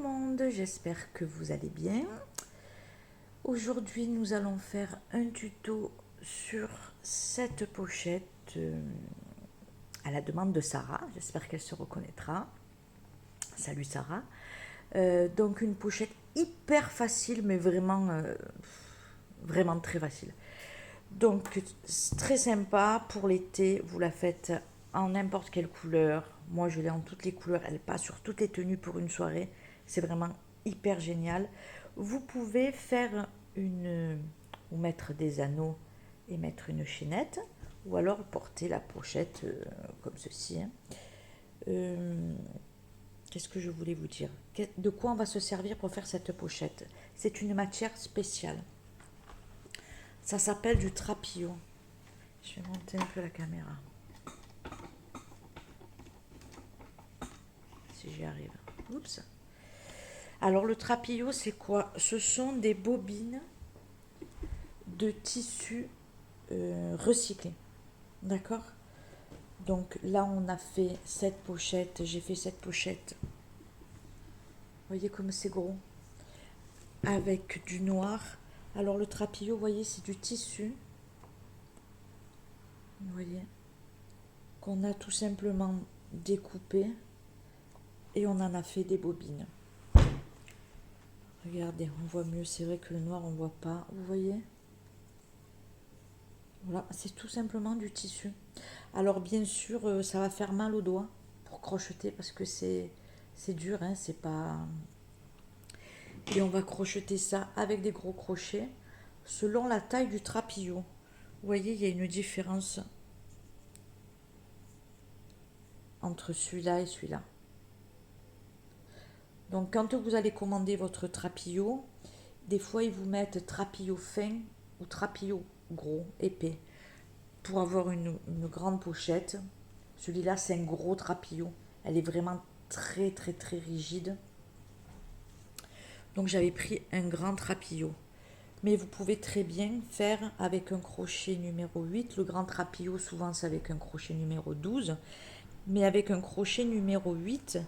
monde, j'espère que vous allez bien. Aujourd'hui, nous allons faire un tuto sur cette pochette à la demande de Sarah. J'espère qu'elle se reconnaîtra. Salut Sarah. Donc une pochette hyper facile, mais vraiment, vraiment très facile. Donc très sympa pour l'été, vous la faites en n'importe quelle couleur. Moi je l'ai en toutes les couleurs, elle passe sur toutes les tenues pour une soirée. C'est vraiment hyper génial. Vous pouvez faire ou mettre des anneaux et mettre une chaînette, ou alors porter la pochette comme ceci. Qu'est-ce que je voulais vous dire? De quoi on va se servir pour faire cette pochette? C'est une matière spéciale. Ça s'appelle du trapillo. Je vais monter un peu la caméra. Si j'y arrive. Oups. Alors le trapillo, c'est quoi? Ce sont des bobines de tissu recyclé. D'accord? Donc là, on a fait cette pochette. J'ai fait cette pochette. Vous voyez comme c'est gros? Avec du noir. Alors le trapillo, vous voyez, c'est du tissu. Vous voyez? Qu'on a tout simplement découpé. Et on en a fait des bobines. Regardez, on voit mieux. C'est vrai que le noir, on voit pas. Vous voyez? Voilà, c'est tout simplement du tissu. Alors bien sûr, ça va faire mal aux doigts pour crocheter parce que c'est dur, hein, c'est pas... Et on va crocheter ça avec des gros crochets selon la taille du trapillo. Vous voyez, il y a une différence entre celui-là et celui-là. Donc quand vous allez commander votre trapillo, des fois ils vous mettent trapillo fin ou trapillo gros, épais, pour avoir une grande pochette. Celui-là, c'est un gros trapillo. Elle est vraiment très très très rigide. Donc j'avais pris un grand trapillo. Mais vous pouvez très bien faire avec un crochet numéro 8. Le grand trapillo, souvent, c'est avec un crochet numéro 12. Mais avec un crochet numéro 8,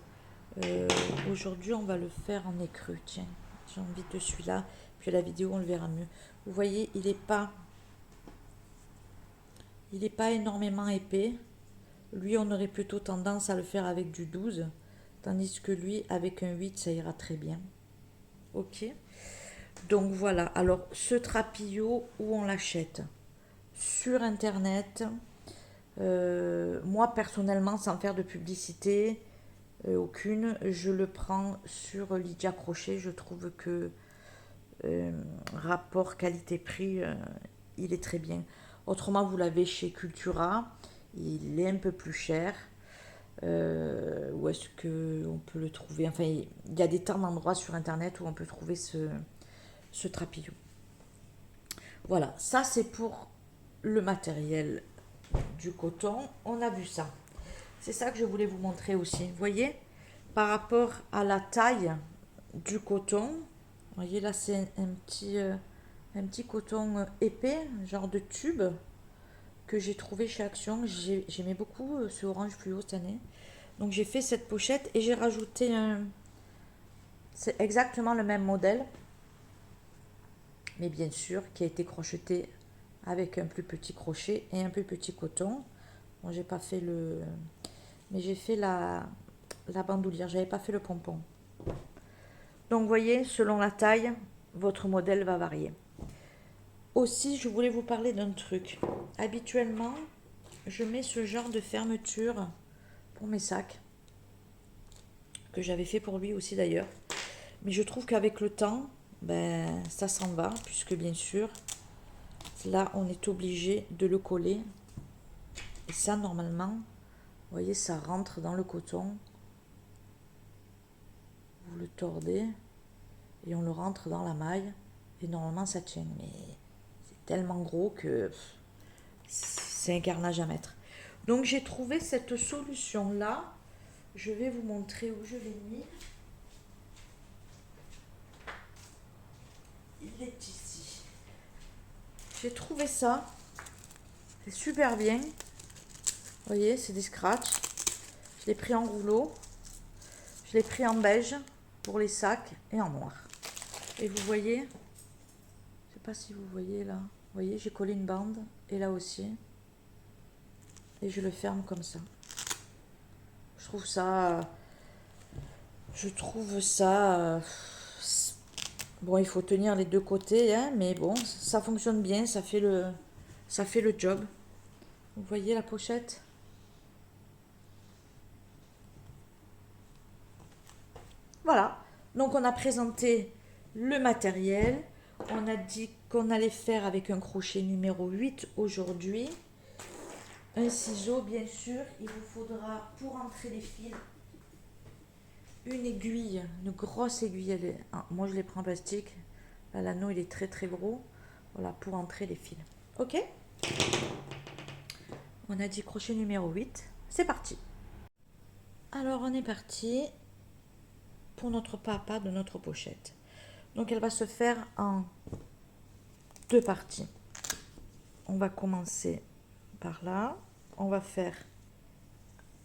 aujourd'hui, on va le faire en écreux. Tiens, j'ai envie de celui-là. Puis à la vidéo, on le verra mieux. Vous voyez, il n'est pas énormément épais. Lui, on aurait plutôt tendance à le faire avec du 12. Tandis que lui, avec un 8, ça ira très bien. Ok. Donc voilà, alors ce trapillo, où on l'achète? Sur internet. Moi personnellement, sans faire de publicité aucune, je le prends sur Lydia Crochet. Je trouve que rapport qualité-prix, il est très bien. Autrement, vous l'avez chez Cultura, il est un peu plus cher. Où est-ce qu'on peut le trouver? Enfin, il y a des tas d'endroits sur internet où on peut trouver ce trapillo. Voilà, ça c'est pour le matériel du coton. On a vu ça. C'est ça que je voulais vous montrer aussi. Vous voyez, par rapport à la taille du coton, vous voyez là c'est un petit coton épais, genre de tube, que j'ai trouvé chez Action. J'aimais beaucoup ce orange fluo cette année. Donc j'ai fait cette pochette et j'ai rajouté un... C'est exactement le même modèle, mais bien sûr qui a été crocheté avec un plus petit crochet et un plus petit coton. Bon, j'ai pas fait le... Mais j'ai fait la bandoulière, j'avais pas fait le pompon. Donc vous voyez, selon la taille, votre modèle va varier. Aussi, je voulais vous parler d'un truc. Habituellement, je mets ce genre de fermeture pour mes sacs, que j'avais fait pour lui aussi d'ailleurs. Mais je trouve qu'avec le temps, ben, ça s'en va, puisque bien sûr, là, on est obligé de le coller. Et ça, normalement, vous voyez, ça rentre dans le coton. Vous le tordez et on le rentre dans la maille. Et normalement, ça tient. Mais c'est tellement gros que c'est un carnage à mettre. Donc, j'ai trouvé cette solution-là. Je vais vous montrer où je l'ai mis. Il est ici. J'ai trouvé ça. C'est super bien. Vous voyez, c'est des scratchs. Je l'ai pris en rouleau. Je l'ai pris en beige. pour les sacs et en noir. Et vous voyez, je ne sais pas si vous voyez là, vous voyez, j'ai collé une bande et là aussi. Et je le ferme comme ça. Je trouve ça... Bon, il faut tenir les deux côtés, hein, mais bon, ça fonctionne bien, ça fait le job. Vous voyez la pochette? Voilà. Donc on a présenté le matériel. On a dit qu'on allait faire avec un crochet numéro 8 aujourd'hui. Un ciseau, bien sûr. Il vous faudra, pour entrer les fils, une aiguille, une grosse aiguille. Moi, je les prends en plastique. Là, l'anneau, il est très très gros. Voilà, pour entrer les fils. Ok? On a dit crochet numéro 8. C'est parti. Alors, on est parti pour notre pas à pas de notre pochette. Donc, elle va se faire en deux parties. On va commencer par là. On va faire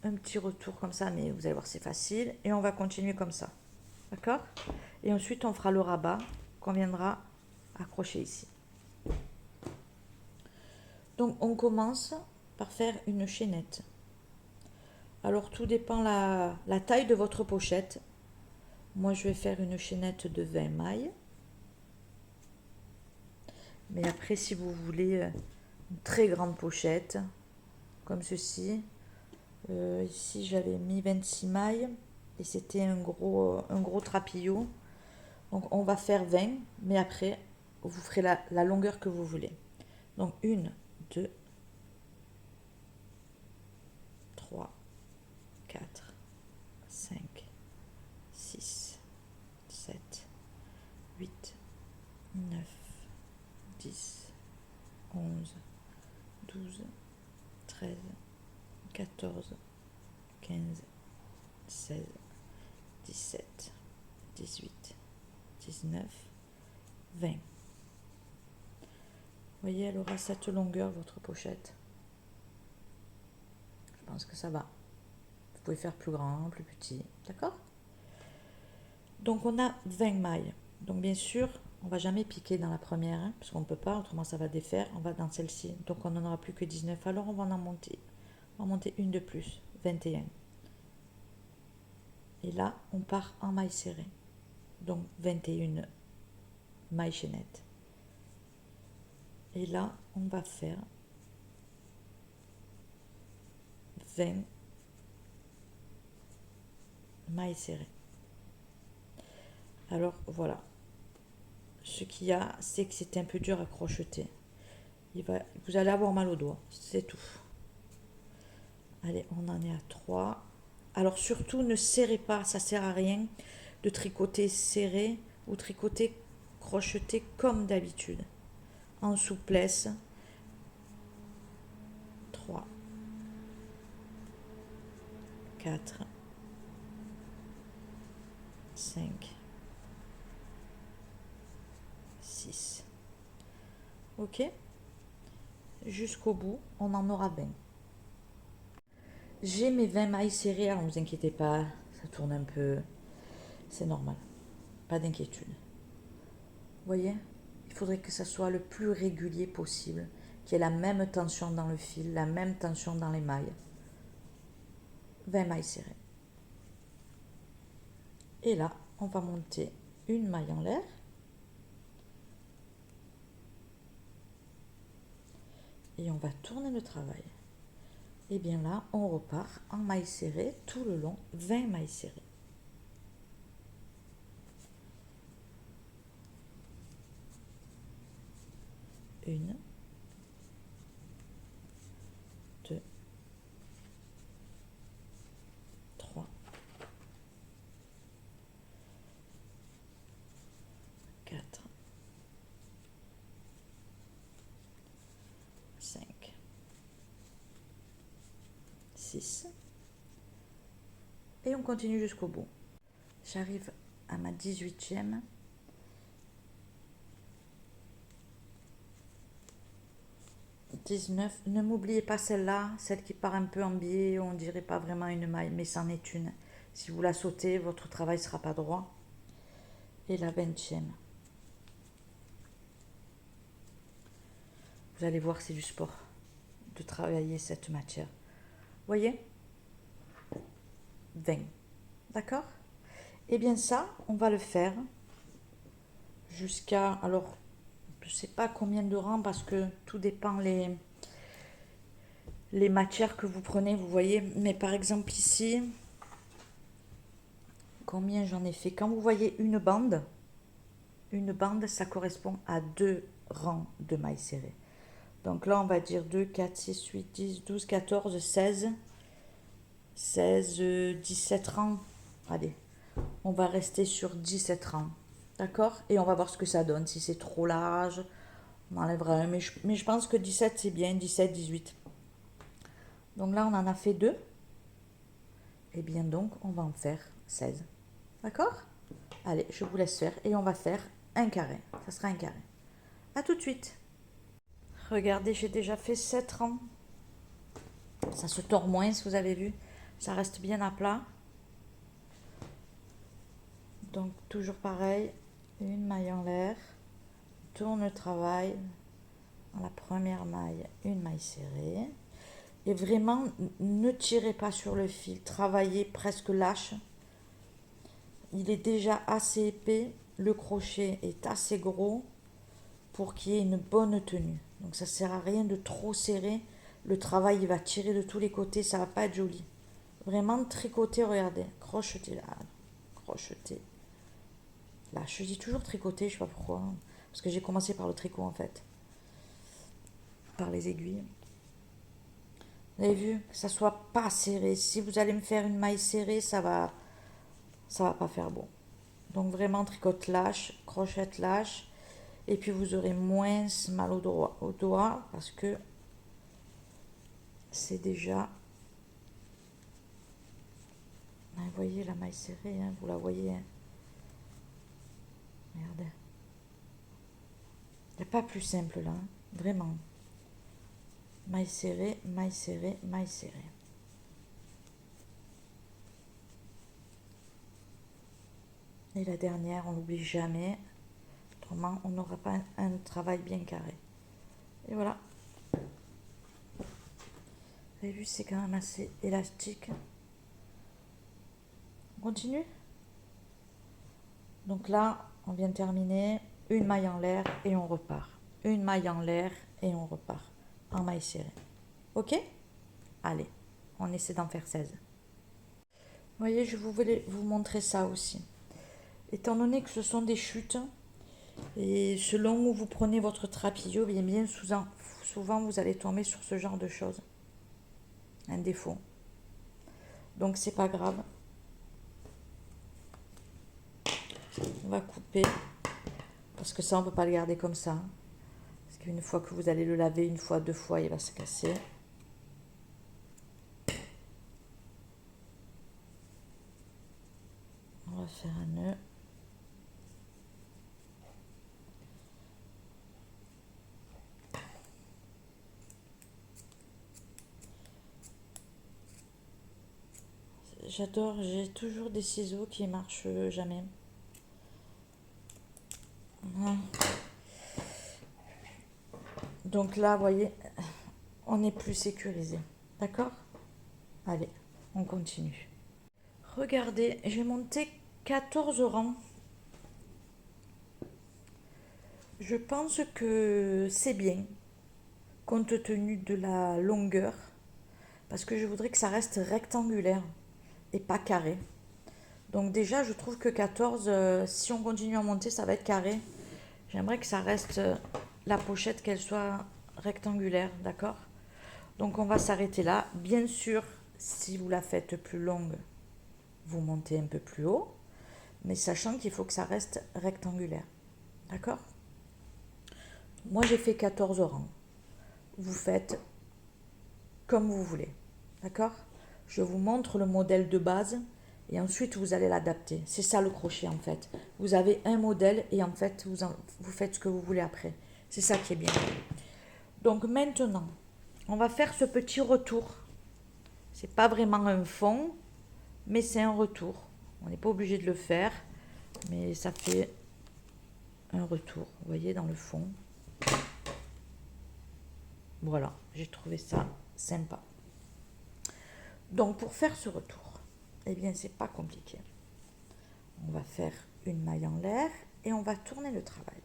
un petit retour comme ça, mais vous allez voir, c'est facile. Et on va continuer comme ça. D'accord? Et ensuite, on fera le rabat qu'on viendra accrocher ici. Donc, on commence par faire une chaînette. Alors, tout dépend la taille de votre pochette. Moi, je vais faire une chaînette de 20 mailles. Mais après, si vous voulez une très grande pochette, comme ceci, ici, j'avais mis 26 mailles et c'était un gros trapillo. Donc, on va faire 20, mais après, vous ferez la longueur que vous voulez. Donc, 1, 2, 3, 4, 5, 6, 7, 8, 9, 10, 11, 12, 13, 14, 15, 16, 17, 18, 19, 20. Vous voyez, elle aura cette longueur, votre pochette. Je pense que ça va. Vous pouvez faire plus grand, plus petit, d'accord? Donc on a 20 mailles. Donc bien sûr, on va jamais piquer dans la première, hein, parce qu'on ne peut pas, autrement ça va défaire. On va dans celle-ci. Donc on n'en aura plus que 19. Alors on va en monter. On va monter une de plus, 21. Et là, on part en maille serrée. Donc 21 mailles chaînettes. Et là, on va faire 20 mailles serrées. Alors voilà. Ce qu'il y a, c'est que c'est un peu dur à crocheter. Vous allez avoir mal aux doigts, c'est tout. Allez, on en est à 3. Alors surtout, ne serrez pas, ça sert à rien de tricoter serré ou tricoter crocheté comme d'habitude. En souplesse. 3, 4, 5, 6. Ok? Jusqu'au bout, on en aura 20. J'ai mes 20 mailles serrées, alors ne vous inquiétez pas, ça tourne un peu, c'est normal, pas d'inquiétude. Vous voyez, il faudrait que ça soit le plus régulier possible, qu'il y ait la même tension dans le fil, la même tension dans les mailles. 20 mailles serrées. Et là, on va monter une maille en l'air. Et on va tourner le travail. Et bien là, on repart en mailles serrées tout le long, 20 mailles serrées. Une, 2, 3, 4, 5, 6. Et on continue jusqu'au bout. J'arrive à ma 18e. Ne m'oubliez pas celle-là, celle qui part un peu en biais, on dirait pas vraiment une maille, mais c'en est une. Si vous la sautez, votre travail ne sera pas droit. et la 20e. Vous allez voir, c'est du sport de travailler cette matière. Vous voyez? 20. D'accord? Et bien ça, on va le faire jusqu'à... Alors, je ne sais pas combien de rangs parce que tout dépend les matières que vous prenez, vous voyez. Mais par exemple ici, combien j'en ai fait? Quand vous voyez une bande, ça correspond à 2 rangs de mailles serrées. Donc là, on va dire 2, 4, 6, 8, 10, 12, 14, 16, 17 rangs. Allez, on va rester sur 17 rangs. D'accord? Et on va voir ce que ça donne. Si c'est trop large, on enlèvera un. Mais je pense que 17, c'est bien. 17, 18. Donc là, on en a fait 2. Et bien donc, on va en faire 16. D'accord? Allez, je vous laisse faire. Et on va faire un carré. Ça sera un carré. A tout de suite. Regardez, j'ai déjà fait 7 rangs. Ça se tord moins, si vous avez vu. Ça reste bien à plat. Donc, toujours pareil. Une maille en l'air. Tourne le travail. Dans la première maille, une maille serrée. Et vraiment, ne tirez pas sur le fil. Travaillez presque lâche. Il est déjà assez épais. Le crochet est assez gros pour qu'il y ait une bonne tenue. Donc, ça ne sert à rien de trop serrer. Le travail, il va tirer de tous les côtés. Ça ne va pas être joli. Vraiment, tricoter, regardez. Crocheter là. Crocheter. Là, je dis toujours tricoter, je ne sais pas pourquoi. Parce que j'ai commencé par le tricot, en fait. Par les aiguilles. Vous avez vu que ça soit pas serré. Si vous allez me faire une maille serrée, ça va pas faire bon. Donc vraiment tricote lâche, crochette lâche, et puis vous aurez moins mal au doigt parce que c'est déjà. Vous voyez la maille serrée, hein, vous la voyez. Hein. Regardez. Il n'y a pas plus simple là, hein, vraiment. Maille serrée, maille serrée, maille serrée. Et la dernière, on n'oublie jamais. Autrement, on n'aura pas un travail bien carré. Et voilà. Vous avez vu, c'est quand même assez élastique. On continue. Donc là, on vient de terminer. Une maille en l'air et on repart. Une maille en l'air et on repart. En maille serrée. Ok? Allez, on essaie d'en faire 16. Vous voyez, je voulais vous montrer ça aussi. Étant donné que ce sont des chutes, et selon où vous prenez votre trapillo, bien souvent vous allez tomber sur ce genre de choses. Un défaut. Donc c'est pas grave. On va couper. Parce que ça, on ne peut pas le garder comme ça. Parce qu'une fois que vous allez le laver, une fois, 2 fois, il va se casser. On va faire un nœud. J'adore, j'ai toujours des ciseaux qui marchent jamais. Voilà. Donc là, vous voyez, on est plus sécurisé. D'accord? Allez, on continue. Regardez, j'ai monté 14 rangs. Je pense que c'est bien, compte tenu de la longueur, parce que je voudrais que ça reste rectangulaire et pas carré. Donc déjà, je trouve que 14, si on continue à monter, ça va être carré. J'aimerais que ça reste, la pochette, qu'elle soit rectangulaire, d'accord? Donc on va s'arrêter là. Bien sûr, si vous la faites plus longue, vous montez un peu plus haut, mais sachant qu'il faut que ça reste rectangulaire, d'accord? Moi, j'ai fait 14 rangs. Vous faites comme vous voulez, d'accord? Je vous montre le modèle de base et ensuite vous allez l'adapter. C'est ça le crochet en fait. Vous avez un modèle et en fait vous faites ce que vous voulez après. C'est ça qui est bien. Donc maintenant, on va faire ce petit retour. C'est pas vraiment un fond, mais c'est un retour. On n'est pas obligé de le faire. mais ça fait un retour, vous voyez, dans le fond. Voilà, j'ai trouvé ça sympa. Donc pour faire ce retour, eh bien c'est pas compliqué. On va faire une maille en l'air et on va tourner le travail.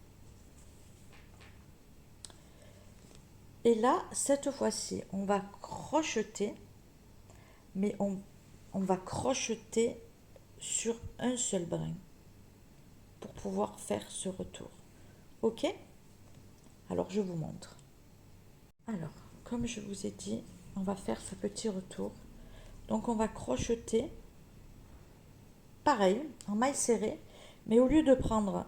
Et là, cette fois-ci, on va crocheter, mais on va crocheter sur un seul brin pour pouvoir faire ce retour. Ok? Alors je vous montre. Alors, comme je vous ai dit, on va faire ce petit retour. Donc on va crocheter, pareil, en maille serrée, mais au lieu de prendre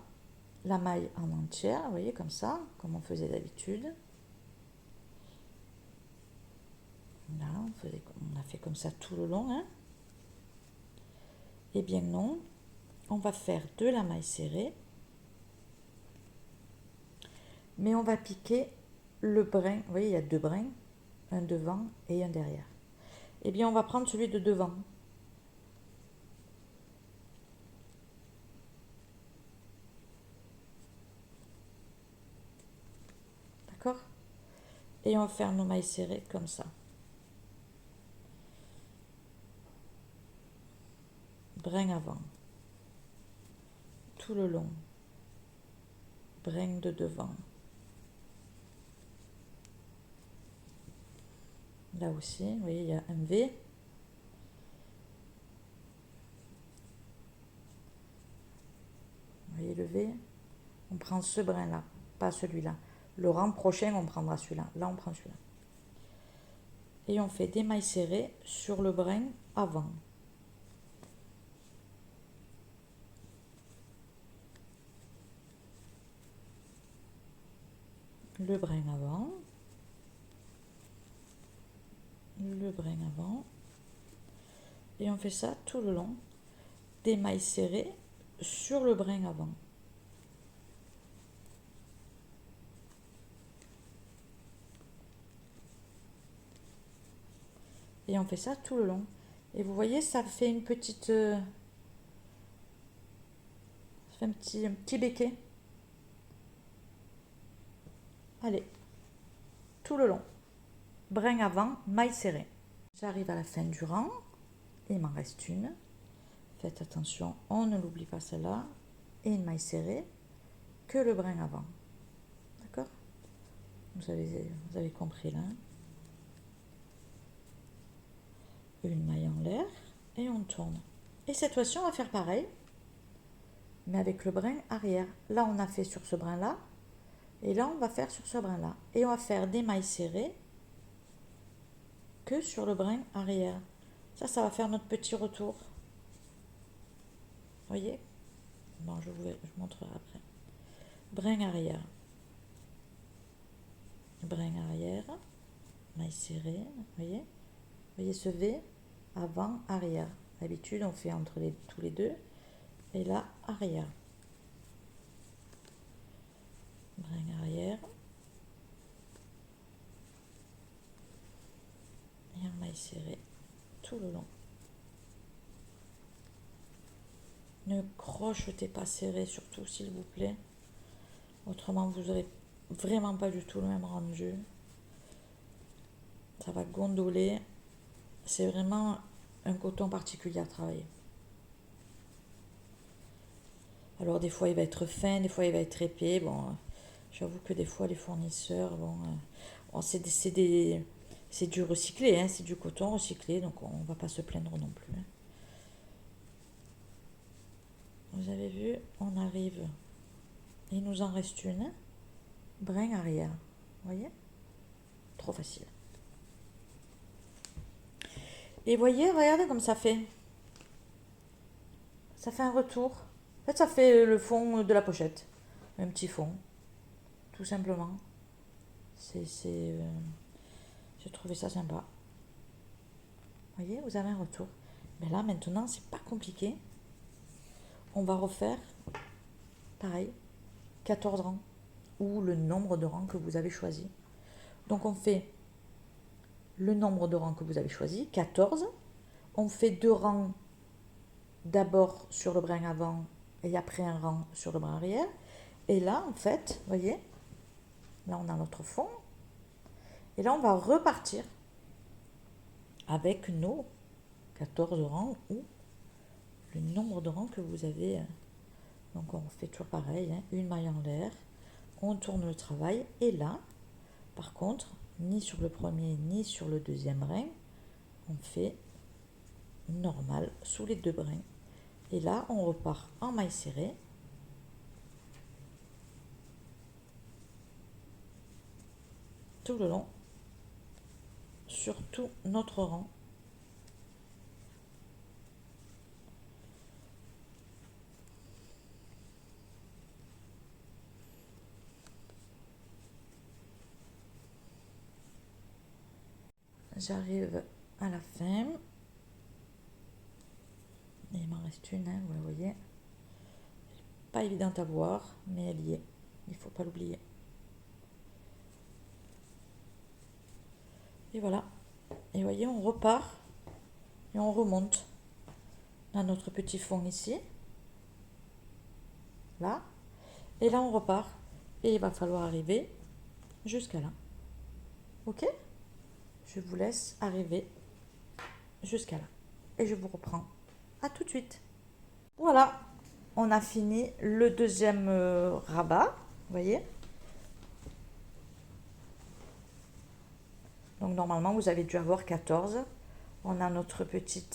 la maille en entière, vous voyez, comme ça, comme on faisait d'habitude. Là, on a fait comme ça tout le long. Hein. Eh bien non, on va faire de la maille serrée, mais on va piquer le brin. Vous voyez, il y a deux brins, un devant et un derrière. Eh bien, on va prendre celui de devant. D'accord? Et on va faire nos mailles serrées comme ça. Brin avant. Tout le long. Brin de devant. Là aussi, vous voyez, il y a un V. Vous voyez le V? On prend ce brin-là, pas celui-là. Le rang prochain, on prendra celui-là. Là, on prend celui-là. Et on fait des mailles serrées sur le brin avant. Le brin avant. Le brin avant. Et on fait ça tout le long. Des mailles serrées sur le brin avant. Et on fait ça tout le long. Et vous voyez, ça fait une petite... ça fait un petit béquet. Allez, tout le long. Brin avant, maille serrée. J'arrive à la fin du rang. Il m'en reste une. Faites attention, on ne l'oublie pas celle-là. Et une maille serrée, que le brin avant. D'accord? Vous avez compris là. Une maille en l'air et on tourne. Et cette fois-ci, on va faire pareil, mais avec le brin arrière. Là, on a fait sur ce brin-là, et là, on va faire sur ce brin-là. Et on va faire des mailles serrées que sur le brin arrière. Ça va faire notre petit retour. Vous voyez? Bon, je montrerai après. Brin arrière. Brin arrière. Maille serrée. Vous voyez ce V? Avant, arrière. D'habitude, on fait entre tous les deux. Et là, arrière. Brin arrière. Et un maille serrée tout le long. Ne crochetez pas serré, surtout s'il vous plaît. Autrement, vous n'aurez vraiment pas du tout le même rendu. Ça va gondoler. C'est vraiment un coton particulier à travailler. Alors des fois il va être fin, des fois il va être épais. Bon, j'avoue que des fois les fournisseurs, c'est du recyclé, hein, c'est du coton recyclé, donc on va pas se plaindre non plus. Hein. Vous avez vu, on arrive. Il nous en reste une. Brin arrière. Vous voyez? Trop facile. Et voyez, regardez comme ça fait. Ça fait un retour. En fait, ça fait le fond de la pochette. Un petit fond. Tout simplement. J'ai trouvé ça sympa. Voyez, vous avez un retour. Mais là, maintenant, c'est pas compliqué. On va refaire, pareil, 14 rangs. Ou le nombre de rangs que vous avez choisi. Donc, on fait le nombre de rangs que vous avez choisi, 14. On fait 2 rangs d'abord sur le brin avant et après un rang sur le bras arrière. Et là, en fait, vous voyez, là on a notre fond. Et là, on va repartir avec nos 14 rangs ou le nombre de rangs que vous avez. Donc on fait toujours pareil, hein, une maille en l'air, on tourne le travail. Et là, par contre, ni sur le premier ni sur le deuxième brin, on fait normal sous les deux brins. Et là, on repart en maille serrée. Tout le long, sur tout notre rang. J'arrive à la fin. Et il m'en reste une, hein, vous la voyez. Pas évidente à voir, mais elle y est. Il ne faut pas l'oublier. Et voilà. Et vous voyez, on repart et on remonte dans notre petit fond ici. Là. Et là, on repart. Et il va falloir arriver jusqu'à là. Ok? Je vous laisse arriver jusqu'à là. Et je vous reprends. À tout de suite. Voilà. On a fini le deuxième rabat. Vous voyez? Donc normalement, vous avez dû avoir 14. On a notre petit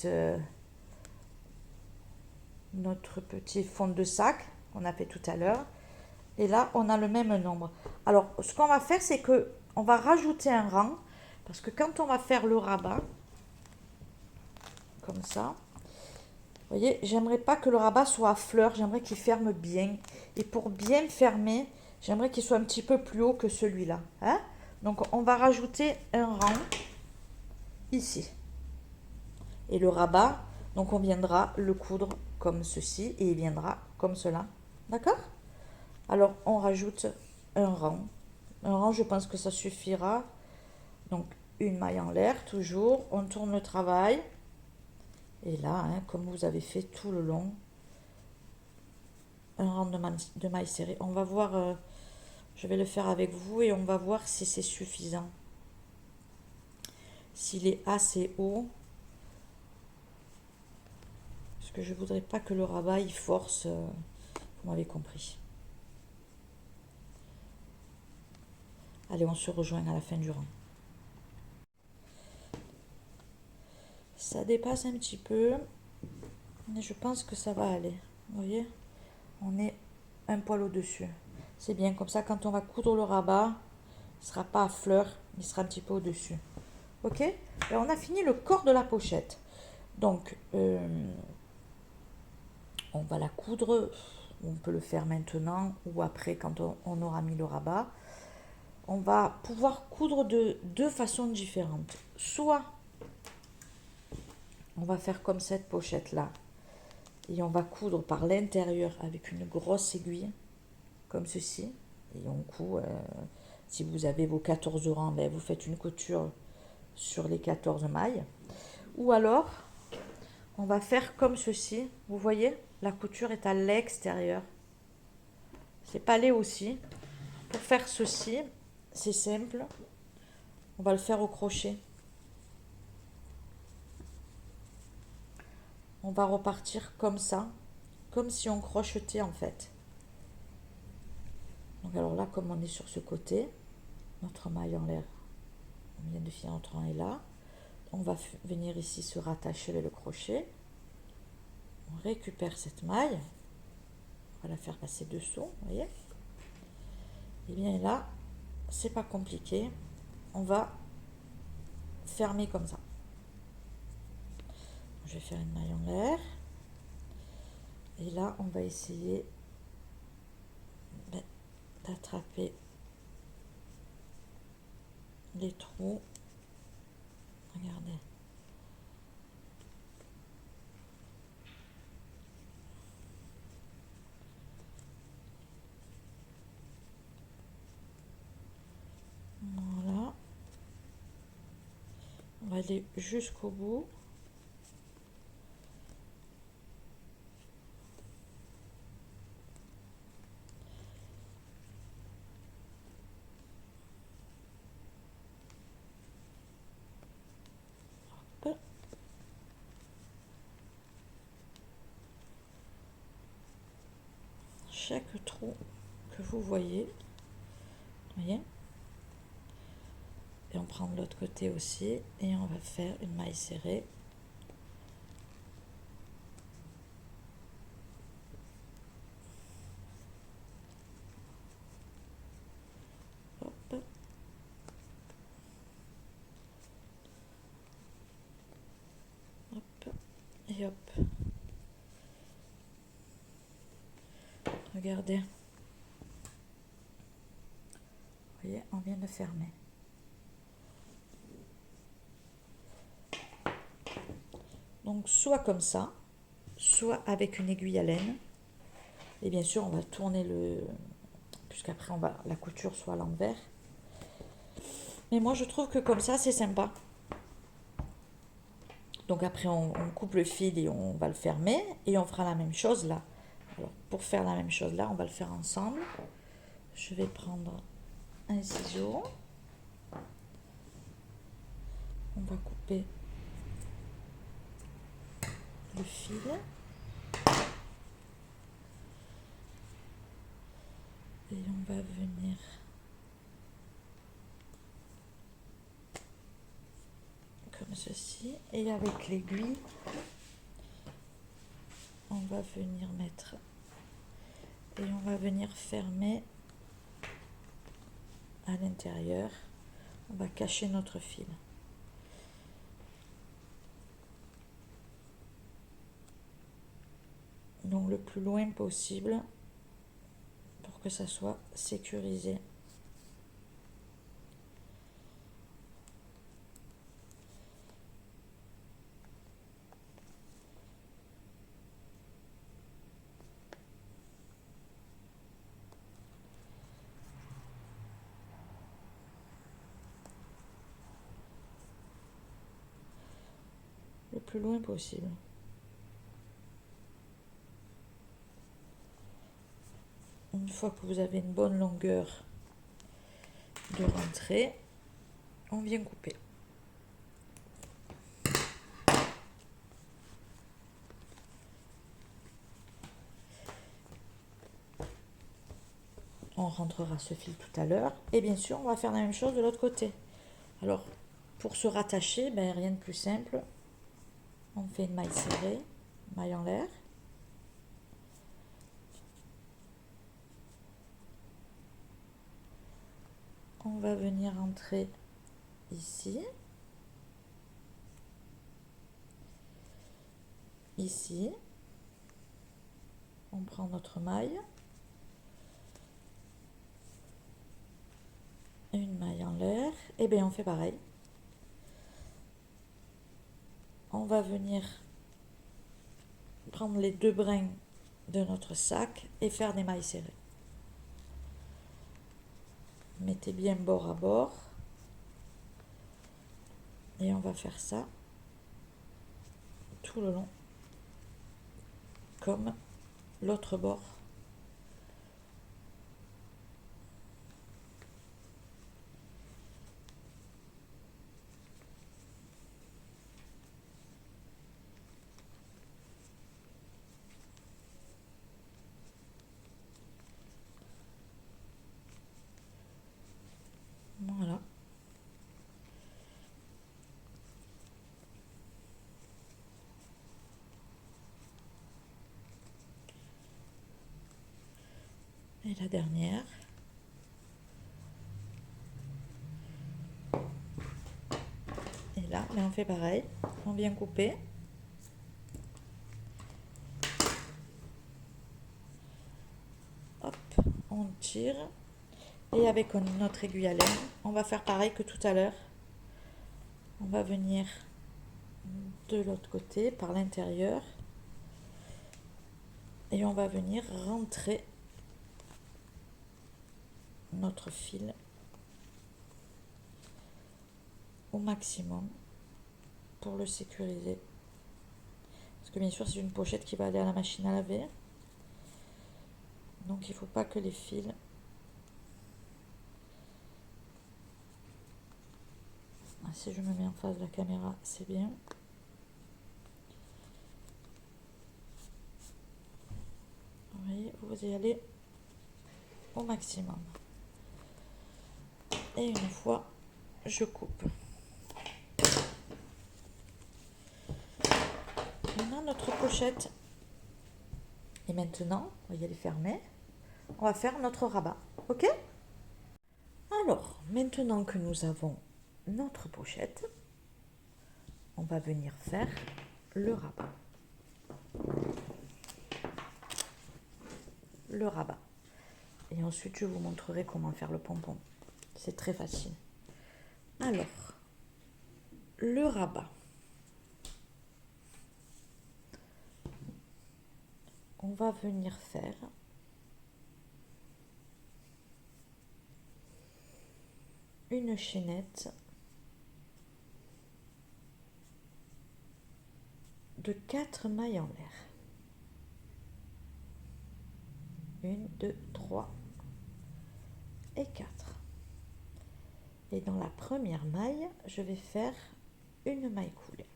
fond de sac qu'on a fait tout à l'heure. Et là, on a le même nombre. Alors, ce qu'on va faire, c'est que on va rajouter un rang. Parce que quand on va faire le rabat, comme ça, vous voyez, j'aimerais pas que le rabat soit à fleur. J'aimerais qu'il ferme bien. Et pour bien fermer, j'aimerais qu'il soit un petit peu plus haut que celui-là. Hein? Donc, on va rajouter un rang ici. Et le rabat, donc on viendra le coudre comme ceci et il viendra comme cela. D'accord? Alors, on rajoute un rang. Un rang, je pense que ça suffira. Donc, une maille en l'air, toujours. On tourne le travail. Et là, hein, comme vous avez fait tout le long, un rang de maille serrée. On va voir, je vais le faire avec vous et on va voir si c'est suffisant. S'il est assez haut. Parce que je ne voudrais pas que le rabat, il force. Vous m'avez compris. Allez, on se rejoint à la fin du rang. Ça dépasse un petit peu, mais je pense que ça va aller. Vous voyez, on est un poil au-dessus. C'est bien, comme ça, quand on va coudre le rabat, il ne sera pas à fleur, il sera un petit peu au-dessus. Ok? Et on a fini le corps de la pochette. Donc, on va la coudre. On peut le faire maintenant ou après quand on aura mis le rabat. On va pouvoir coudre de deux façons différentes. Soit on va faire comme cette pochette là et on va coudre par l'intérieur avec une grosse aiguille comme ceci et on coud, si vous avez vos 14 rangs, ben vous faites une couture sur les 14 mailles, ou alors on va faire comme ceci. Vous voyez, la couture est à l'extérieur, c'est palé aussi. Pour faire ceci, c'est simple, on va le faire au crochet. On va repartir comme ça, comme si on crochetait en fait. Donc alors là, comme on est sur ce côté, notre maille en l'air, on vient de finir notre rang est là. On va venir ici se rattacher avec le crochet. On récupère cette maille. On va la faire passer dessous, vous voyez. Et bien là, c'est pas compliqué. On va fermer comme ça. Je vais faire une maille en l'air. Et là, on va essayer d'attraper les trous. Regardez. Voilà. On va aller jusqu'au bout. chaque trou que vous voyez. Voyez, et on prend de l'autre côté aussi et on va faire une maille serrée. Hop. Hop. Et hop. Regardez. Vous voyez, on vient de fermer. Donc soit comme ça, soit avec une aiguille à laine. Et bien sûr, on va tourner puisqu'après la couture soit à l'envers. Mais moi, je trouve que comme ça, c'est sympa. Donc après, on coupe le fil et on va le fermer. Et on fera la même chose là. Alors, pour faire la même chose là, on va le faire ensemble. Je vais prendre un ciseau. On va couper le fil. Et on va venir comme ceci. Et avec l'aiguille, on va venir mettre et on va venir fermer à l'intérieur. On va cacher notre fil. Donc le plus loin possible pour que ça soit sécurisé. Le plus loin possible. Une fois que vous avez une bonne longueur de rentrée, on vient couper. On rentrera ce fil tout à l'heure. Et bien sûr, on va faire la même chose de l'autre côté. Alors, pour se rattacher, rien de plus simple. On fait une maille serrée, maille en l'air. On va venir entrer ici. Ici. On prend notre maille. Une maille en l'air. Et bien on fait pareil. On va venir prendre les deux brins de notre sac et faire des mailles serrées. Mettez bien bord à bord. Et on va faire ça tout le long, comme l'autre bord. Voilà. Et la dernière. Et là, on fait pareil. On vient couper. Hop, on tire. Et avec notre aiguille à laine, on va faire pareil que tout à l'heure. On va venir de l'autre côté, par l'intérieur. Et on va venir rentrer notre fil au maximum pour le sécuriser. Parce que bien sûr, c'est une pochette qui va aller à la machine à laver. Donc il ne faut pas que les fils si je me mets en face de la caméra, c'est bien. Vous voyez, vous y allez au maximum. Et une fois, je coupe. On a notre pochette. Et maintenant, on va y aller fermer. On va faire notre rabat. Ok? Alors, maintenant que nous avons notre pochette, on va venir faire le rabat. Le rabat. Et ensuite, je vous montrerai comment faire le pompon. C'est très facile. Alors, le rabat. On va venir faire une chaînette de 4 mailles en l'air. 1, 2, 3 et 4. Et dans la première maille, je vais faire une maille coulée.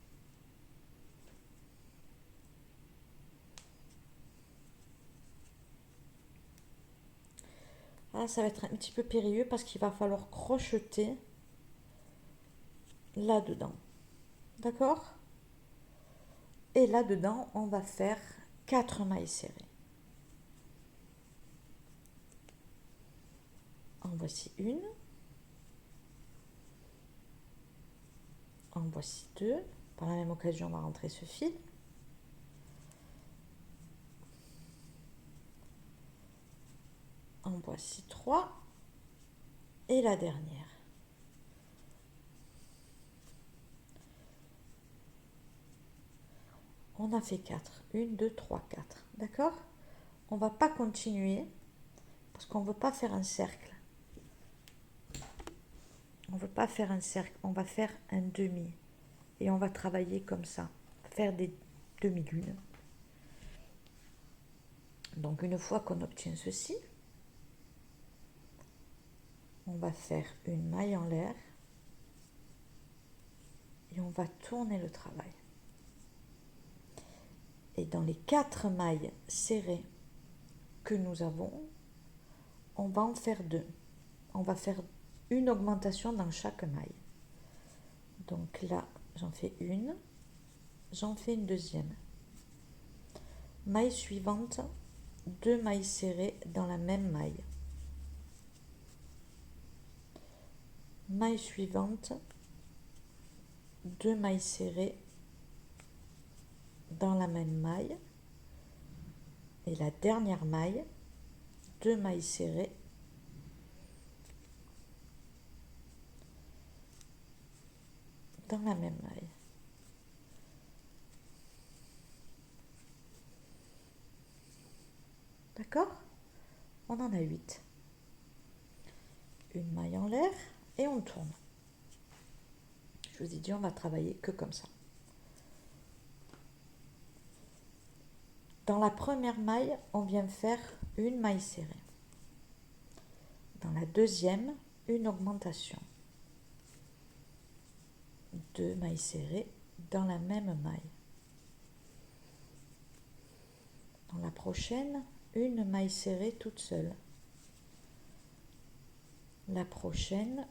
Là, ça va être un petit peu périlleux parce qu'il va falloir crocheter là-dedans. D'accord? Et là-dedans, on va faire 4 mailles serrées. En voici une. En voici deux. Par la même occasion, on va rentrer ce fil. En voici 3. Et la dernière. On a fait 4. 1, 2, 3, 4. D'accord? On ne va pas continuer parce qu'on ne veut pas faire un cercle. On ne veut pas faire un cercle. On va faire un demi. Et on va travailler comme ça. Faire des demi-lunes. Donc une fois qu'on obtient ceci, on va faire une maille en l'air et on va tourner le travail. Et dans les 4 mailles serrées que nous avons, on va en faire 2. On va faire une augmentation dans chaque maille. Donc là, j'en fais une, j'en fais une deuxième. Maille suivante, 2 mailles serrées dans la même maille. Maille suivante, 2 mailles serrées dans la même maille. Et la dernière maille, 2 mailles serrées dans la même maille. D'accord? On en a 8. Une maille en l'air et on tourne. Je vous ai dit, on va travailler que comme ça. Dans la première maille, on vient faire une maille serrée. Dans la deuxième, une augmentation. 2 mailles serrées dans la même maille. Dans la prochaine, une maille serrée toute seule. La prochaine,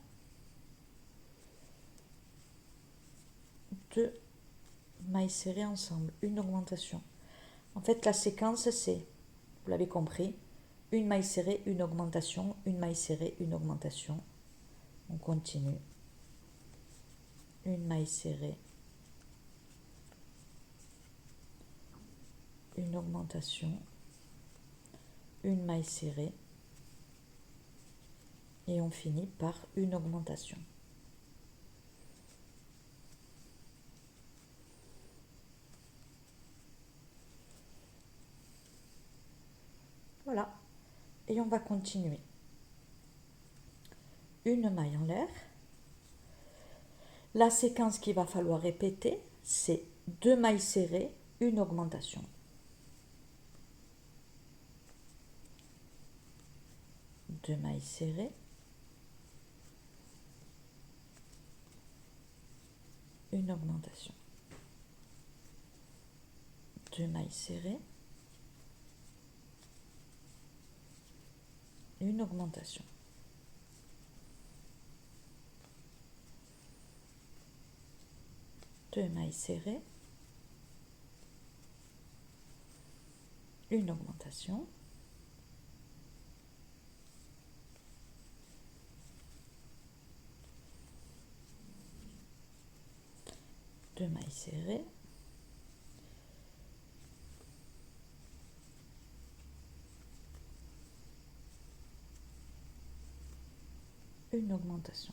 2 mailles serrées ensemble, une augmentation. En fait, la séquence, c'est, vous l'avez compris, une maille serrée, une augmentation, une maille serrée, une augmentation. On continue. Une maille serrée, une augmentation, une maille serrée et on finit par une augmentation. Voilà. Et on va continuer. Une maille en l'air. La séquence qu'il va falloir répéter, c'est 2 mailles serrées, une augmentation. Deux mailles serrées, une augmentation. 2 mailles serrées, une augmentation. Deux mailles serrées, une augmentation, deux mailles serrées, une augmentation.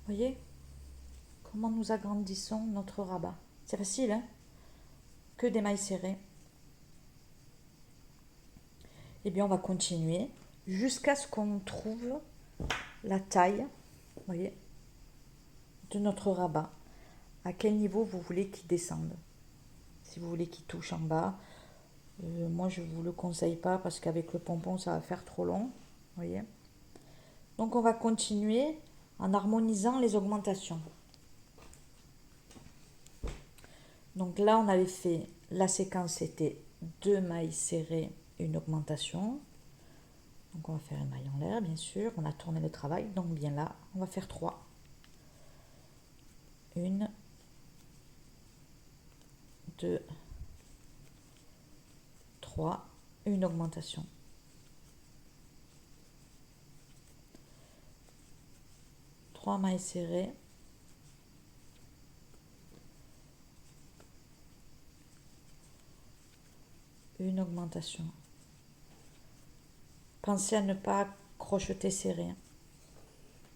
Voyez comment nous agrandissons notre rabat. C'est facile, hein? Que des mailles serrées. Et bien on va continuer jusqu'à ce qu'on trouve la taille, voyez, de notre rabat. À quel niveau vous voulez qu'il descende. Si vous voulez qu'il touche en bas, moi je ne vous le conseille pas parce qu'avec le pompon ça va faire trop long, voyez. Donc on va continuer en harmonisant les augmentations. Donc là on avait fait, la séquence c'était 2 mailles serrées, une augmentation. Donc on va faire une maille en l'air bien sûr, on a tourné le travail, donc bien là on va faire 3. 1, 2, 3, une augmentation. Trois mailles serrées. Une augmentation. Pensez à ne pas crocheter serré.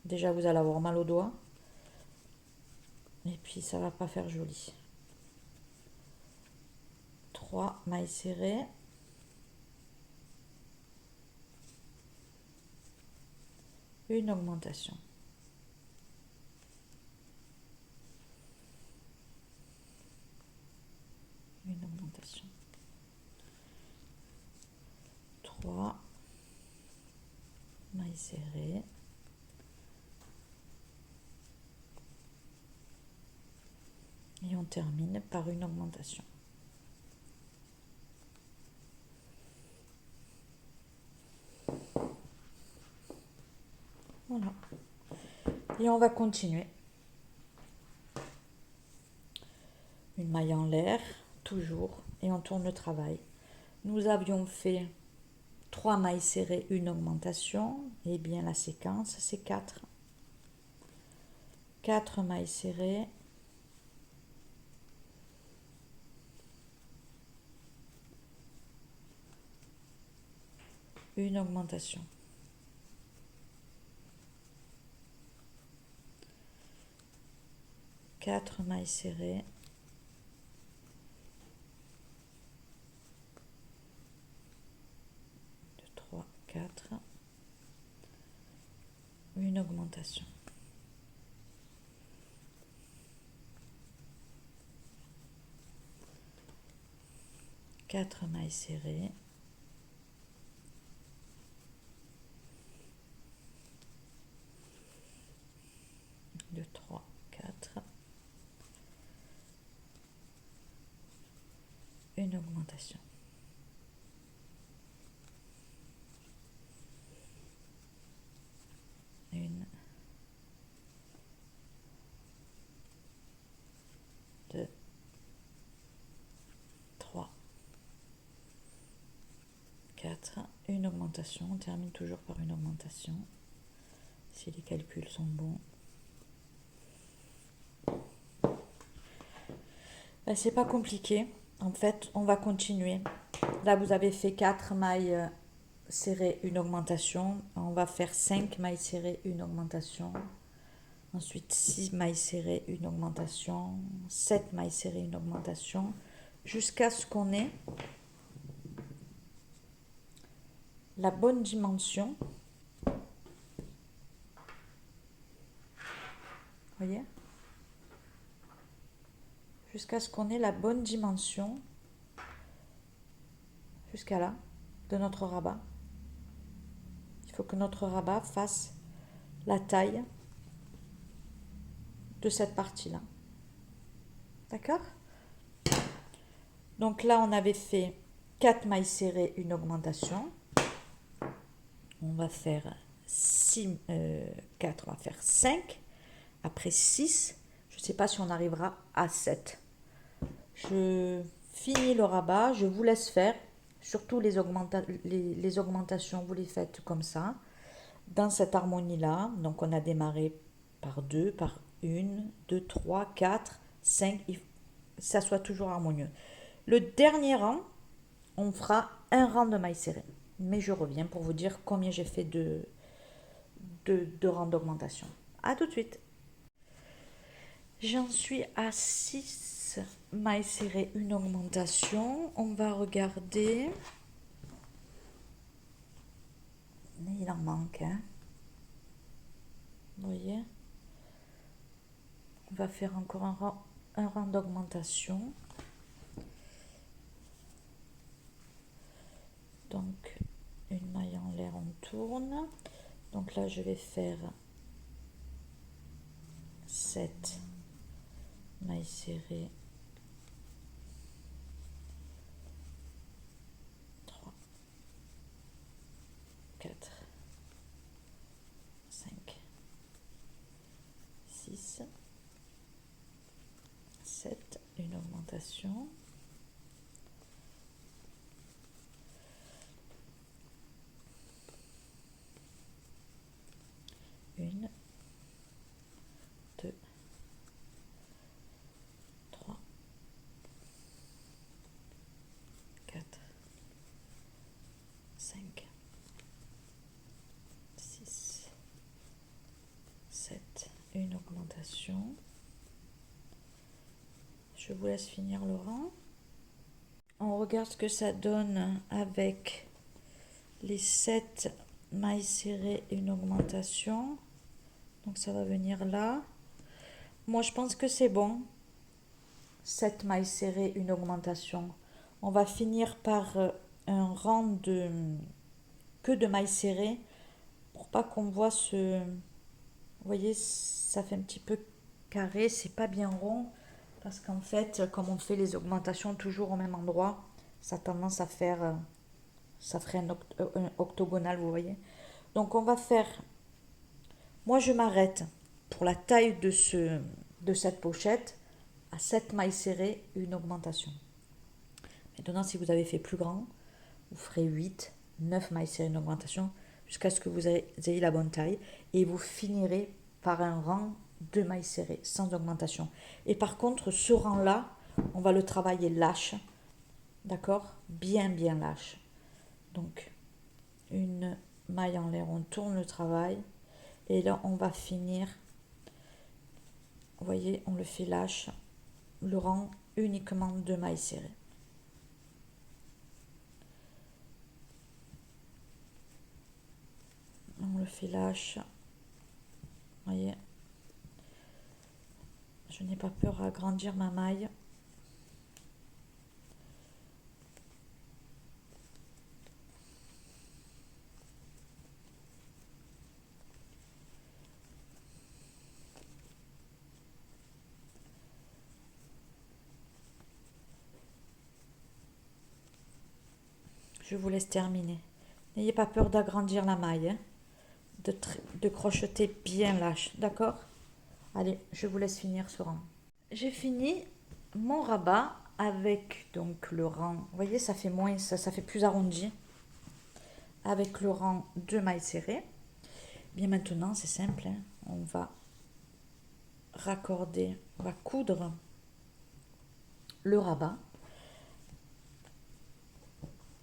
Déjà vous allez avoir mal aux doigts. Et puis ça va pas faire joli. 3 mailles serrées. Une augmentation. Une augmentation. 3 mailles serrées. Et on termine par une augmentation. Voilà. Et on va continuer. Une maille en l'air, toujours, et on tourne le travail. Nous avions fait 3 mailles serrées, une augmentation, et bien la séquence c'est 4. 4 mailles serrées, une augmentation. 4 mailles serrées, deux, 3, 4, une augmentation. 4 mailles serrées, deux, 3, 4, une augmentation. Une, 2, 3, 4, une augmentation. On termine toujours par une augmentation, si les calculs sont bons. Ben, c'est pas compliqué. En fait, on va continuer. Là, vous avez fait 4 mailles serrées, une augmentation. On va faire 5 mailles serrées, une augmentation. Ensuite, 6 mailles serrées, une augmentation. 7 mailles serrées, une augmentation. Jusqu'à ce qu'on ait la bonne dimension. Voyez ? Jusqu'à ce qu'on ait la bonne dimension, jusqu'à là, de notre rabat. Il faut que notre rabat fasse la taille de cette partie-là. D'accord ? Donc là, on avait fait 4 mailles serrées, une augmentation. On va faire 6, 4, on va faire 5. Après 6, je ne sais pas si on arrivera à 7. Je finis le rabat, je vous laisse faire. Surtout les augmentations, vous les faites comme ça, dans cette harmonie-là. Donc on a démarré par 2, par 1, 2, 3, 4, 5. Ça soit toujours harmonieux. Le dernier rang, on fera un rang de mailles serrées. Mais je reviens pour vous dire combien j'ai fait de rangs d'augmentation. A tout de suite. J'en suis à 6 mailles serrées, une augmentation. On va regarder. Il en manque, hein. Vous voyez? On va faire encore un rang d'augmentation. Donc, une maille en l'air, on tourne. Donc là, je vais faire 7 mailles serrées. 3, 4, 5, 6, 7, une augmentation. Une, 2, 3, 4, 5, 6, 7, une augmentation. Je vous laisse finir le rang. On regarde ce que ça donne avec les 7 mailles serrées et une augmentation. Donc ça va venir là. Moi je pense que c'est bon. 7 mailles serrées, une augmentation. On va finir par un rang que de mailles serrées pour pas qu'on voit ce... Vous voyez, ça fait un petit peu carré, c'est pas bien rond. Parce qu'en fait, comme on fait les augmentations toujours au même endroit, ça a tendance à faire... ça ferait un octogonal, vous voyez. Donc on va faire... Moi je m'arrête pour la taille de cette pochette à 7 mailles serrées, une augmentation. Maintenant, si vous avez fait plus grand, vous ferez 8, 9 mailles serrées, une augmentation, jusqu'à ce que vous ayez la bonne taille. Et vous finirez par un rang de mailles serrées, sans augmentation. Et par contre, ce rang-là, on va le travailler lâche. D'accord? Bien, bien lâche. Donc, une maille en l'air, on tourne le travail. Et là, on va finir. Vous voyez, on le fait lâche. Le rang uniquement de mailles serrées. On le fait lâche. Vous voyez, je n'ai pas peur à agrandir ma maille. Je vous laisse terminer. N'ayez pas peur d'agrandir la maille, hein, de crocheter bien lâche, d'accord? Allez, je vous laisse finir ce rang. J'ai fini mon rabat avec donc le rang, vous voyez, ça fait moins, ça fait plus arrondi, avec le rang de mailles serrées. Bien maintenant, c'est simple, hein, on va raccorder, on va coudre le rabat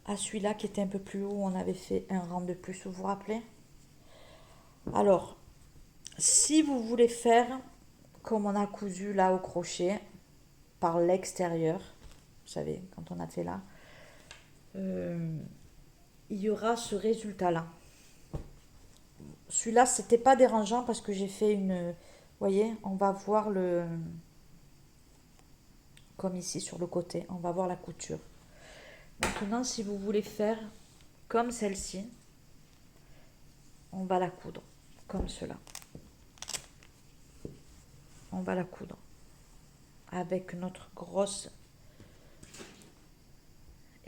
à celui-là qui était un peu plus haut, on avait fait un rang de plus, vous vous rappelez? Alors, si vous voulez faire comme on a cousu là au crochet par l'extérieur, vous savez, quand on a fait là, il y aura ce résultat-là. Celui-là, c'était pas dérangeant parce que j'ai fait une... Vous voyez, on va voir le... Comme ici sur le côté, on va voir la couture. Maintenant, si vous voulez faire comme celle-ci, on va la coudre comme cela. On va la coudre avec notre grosse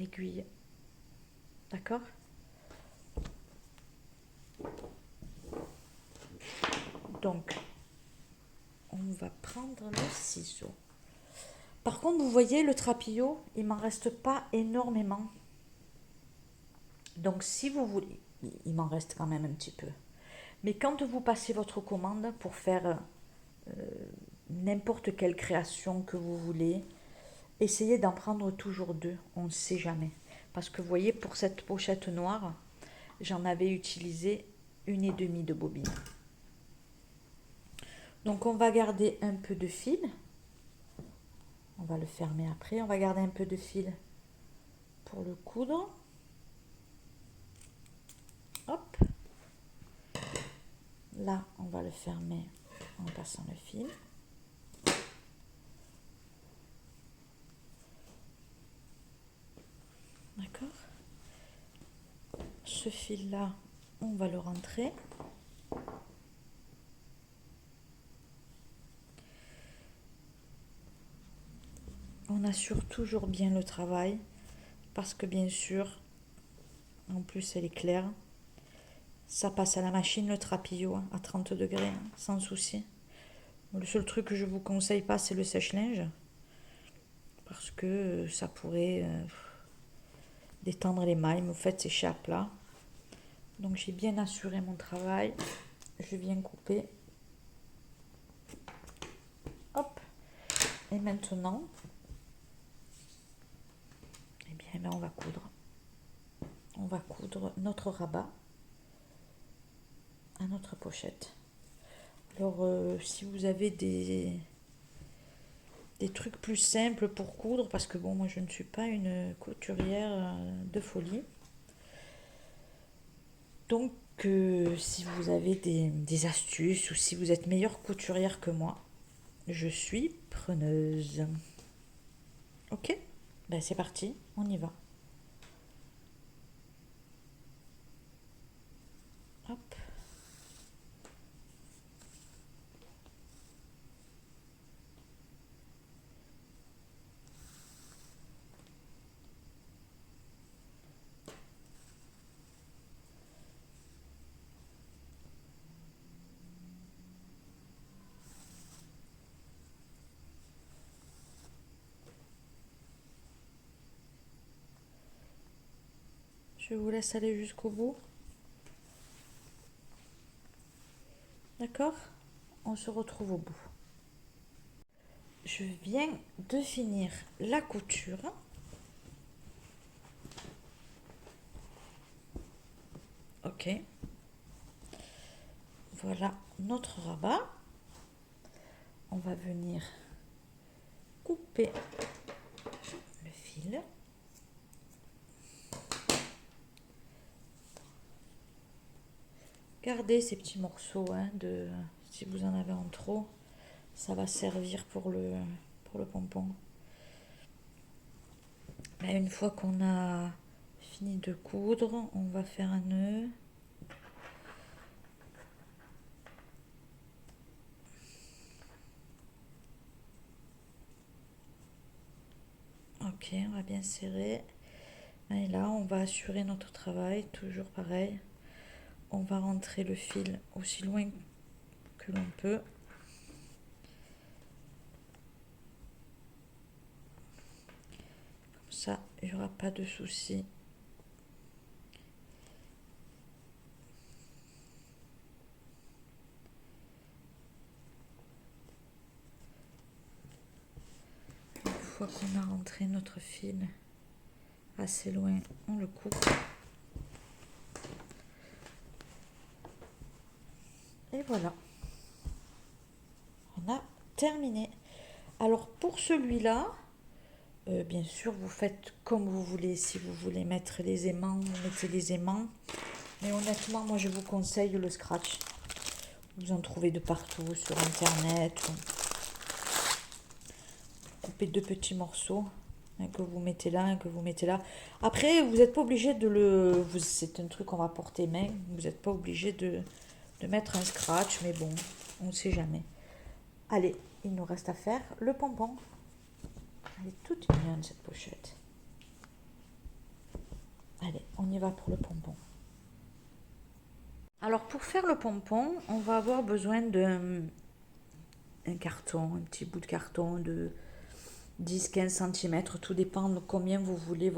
aiguille. D'accord? Donc, on va prendre le ciseau. Par contre, vous voyez, le trapillo, il m'en reste pas énormément. Donc, si vous voulez, il m'en reste quand même un petit peu. Mais quand vous passez votre commande pour faire n'importe quelle création que vous voulez, essayez d'en prendre toujours deux, on ne sait jamais. Parce que vous voyez, pour cette pochette noire, j'en avais utilisé 1,5 de bobine. Donc on va garder un peu de fil. On va le fermer après. On va garder un peu de fil pour le coudre. Hop. Là, on va le fermer en passant le fil. D'accord. Ce fil-là, on va le rentrer. On assure toujours bien le travail parce que bien sûr, en plus elle est claire, ça passe à la machine le trapillo à 30 degrés, sans souci. Le seul truc que je vous conseille pas, c'est le sèche-linge parce que ça pourrait détendre les mailles, mais au fait c'est à plat. Donc j'ai bien assuré mon travail. Je viens couper. Hop. Et maintenant, eh bien, on va coudre. On va coudre notre rabat à notre pochette. Alors, si vous avez des trucs plus simples pour coudre, parce que bon, moi je ne suis pas une couturière de folie. Donc, si vous avez des astuces ou si vous êtes meilleure couturière que moi, je suis preneuse. Ok? Ben c'est parti, on y va. Hop. Je vous laisse aller jusqu'au bout. D'accord? On se retrouve au bout. Je viens de finir la couture. Ok. Voilà notre rabat. On va venir couper le fil. Gardez ces petits morceaux, si vous en avez en trop, ça va servir pour le pompon. Là, une fois qu'on a fini de coudre, on va faire un nœud. Ok, on va bien serrer. Et là, on va assurer notre travail, toujours pareil. On va rentrer le fil aussi loin que l'on peut. Comme ça, il n'y aura pas de souci. Une fois qu'on a rentré notre fil assez loin, on le coupe. Et voilà. On a terminé. Alors pour celui-là, bien sûr, vous faites comme vous voulez. Si vous voulez mettre les aimants, vous mettez les aimants. Mais honnêtement, moi je vous conseille le scratch. Vous en trouvez de partout sur internet. Coupez deux petits morceaux que vous mettez là, que vous mettez là. Après, vous n'êtes pas obligé de le... C'est un truc qu'on va porter main. Vous n'êtes pas obligé de mettre un scratch, mais bon, on ne sait jamais. Allez, il nous reste à faire le pompon. Elle est toute mignonne cette pochette. y va pour le pompon. Alors pour faire le pompon, on va avoir besoin d'un carton, un petit bout de carton de 10-15 cm, tout dépend de combien vous voulez